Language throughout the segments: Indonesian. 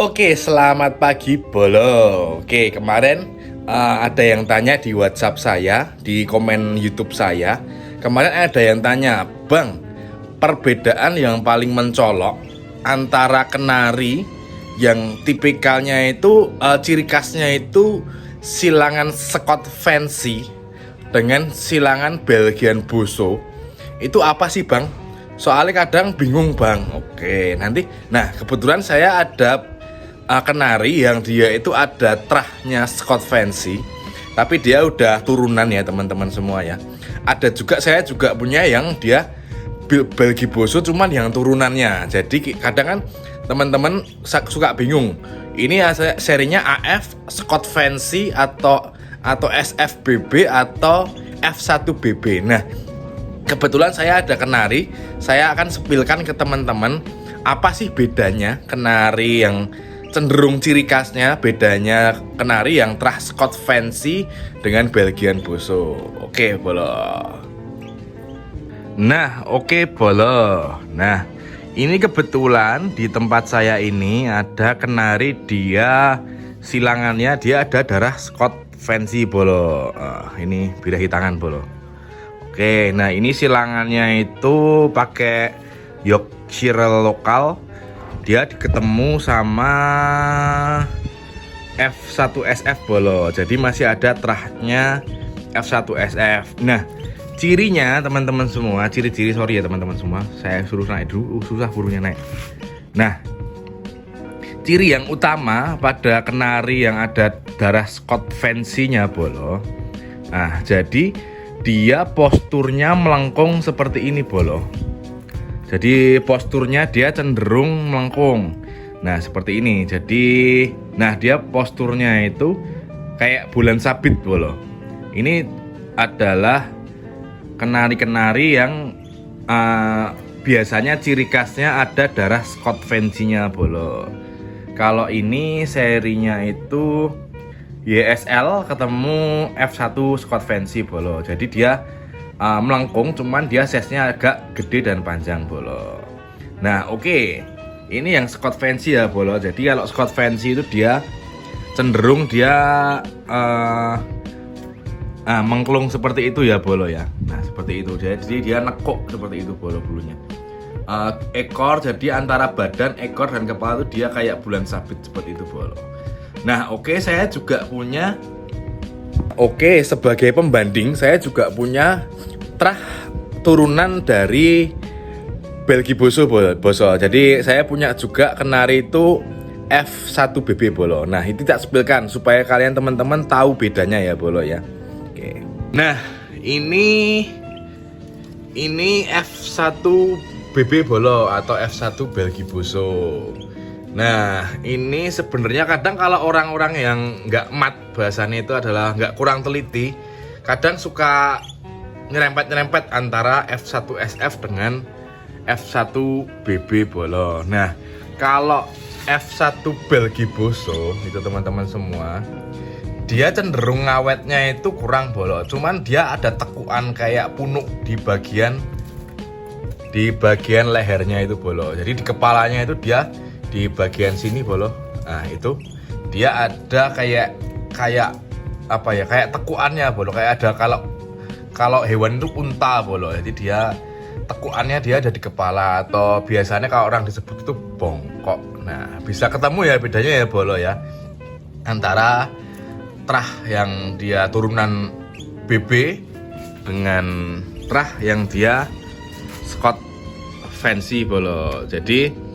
Oke, selamat pagi Bolo. Oke, kemarin ada yang tanya di WhatsApp saya, di komen YouTube saya. Kemarin ada yang tanya, Bang, perbedaan yang paling mencolok antara kenari yang tipikalnya itu ciri khasnya itu silangan Scott Fancy dengan silangan Belgian Bosso. Itu apa sih, Bang? Soalnya kadang bingung, Bang. Oke, nanti. Nah, kebetulan saya ada kenari yang dia itu ada trahnya Scott Fancy, tapi dia udah turunan ya teman-teman semua ya. Ada juga, saya juga punya yang dia Belgian Bosso cuman yang turunannya. Jadi kadang kan teman-teman suka bingung. Ini serinya AF Scott Fancy atau SFBB atau F1BB. Nah, kebetulan saya ada kenari, saya akan sepilkan ke teman-teman apa sih bedanya kenari yang cenderung ciri khasnya, bedanya kenari yang trah Scott Fancy dengan Belgian Bosso. Oke, Bolo. Nah, ini kebetulan di tempat saya ini ada kenari, dia silangannya dia ada darah Scott Fancy, Bolo. Ini birahi tangan, Bolo. Oke, nah ini silangannya itu pakai Yorkshire lokal. Dia ketemu sama F1SF, Bolo. Jadi masih ada trahnya F1SF. Nah, cirinya teman-teman semua, ciri-ciri, sorry ya teman-teman semua, saya suruh naik dulu, susah burunya naik. Nah, ciri yang utama pada kenari yang ada darah Scott Fancy-nya, Bolo. Nah, jadi dia posturnya melengkung seperti ini, Bolo. Jadi posturnya dia cenderung melengkung. Nah, seperti ini. Jadi, nah dia posturnya itu kayak bulan sabit, Bolo. Ini adalah kenari-kenari yang biasanya ciri khasnya ada darah Scott Fancy-nya, Bolo. Kalau ini serinya itu YSL ketemu F1 Scott Fancy, Bolo. Jadi dia melengkung, cuman dia size-nya agak gede dan panjang, Bolo. Nah, oke. Ini yang Scott Fancy ya, Bolo. Jadi kalau Scott Fancy itu dia cenderung dia mengklung seperti itu ya, Bolo ya. Nah, seperti itu. Jadi dia nekuk seperti itu, Bolo, bulunya. Ekor, jadi antara badan, ekor dan kepala itu dia kayak bulan sabit seperti itu, Bolo. Nah, oke, saya juga punya. Oke, sebagai pembanding saya juga punya trah turunan dari Belgian Bosso, Bosso. Jadi saya punya juga kenari itu F1BB, Bolo. Nah, itu tak sepilkan supaya kalian teman-teman tahu bedanya ya, Bolo ya. Oke. Nah, ini F1BB, Bolo, atau F1 Belgian Bosso. Nah, ini sebenarnya kadang kalau orang-orang yang nggak mat, bahasanya itu adalah nggak kurang teliti, kadang suka nyerempet-nyerempet antara F1SF dengan F1BB, Bolo. Nah, kalau F1 Belgian Bosso itu teman-teman semua, dia cenderung ngawetnya itu kurang, Bolo. Cuman dia ada tekuan kayak punuk di bagian lehernya itu, Bolo. Jadi di kepalanya itu dia di bagian sini, Bolo. Nah, itu dia ada kayak apa ya, kayak tekuannya, Bolo. Kayak ada kalau hewan itu unta, Bolo. Jadi dia tekuannya dia ada di kepala, atau biasanya kalau orang disebut itu bongkok. Nah, bisa ketemu ya bedanya ya, Bolo ya, antara trah yang dia turunan BB dengan trah yang dia Scott Fancy, Bolo. Jadi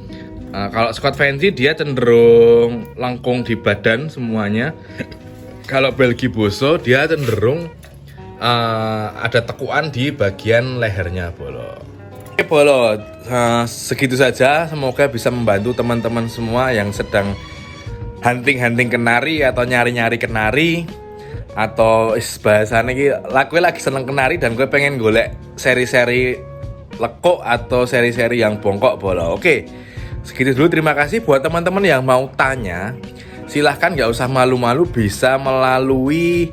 kalau Scott Fancy dia cenderung lengkung di badan semuanya. Kalau Belgian Bosso dia cenderung ada tekuan di bagian lehernya, Bolo. Oke, Bolo, segitu saja. Semoga bisa membantu teman-teman semua yang sedang hunting kenari atau nyari-nyari kenari, atau bahasanya gue lagi seneng kenari dan gue pengen golek seri-seri lekuk atau seri-seri yang bongkok, Bolo. Oke, segitu dulu. Terima kasih buat teman-teman yang mau tanya. Silahkan, nggak usah malu-malu, bisa melalui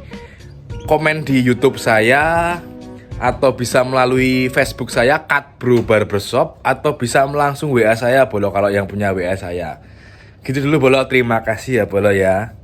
komen di YouTube saya, atau bisa melalui Facebook saya Cut Bro Barbershop, atau bisa langsung WA saya, Bolo, kalau yang punya WA saya. Gitu dulu Bolo, terima kasih ya Bolo ya.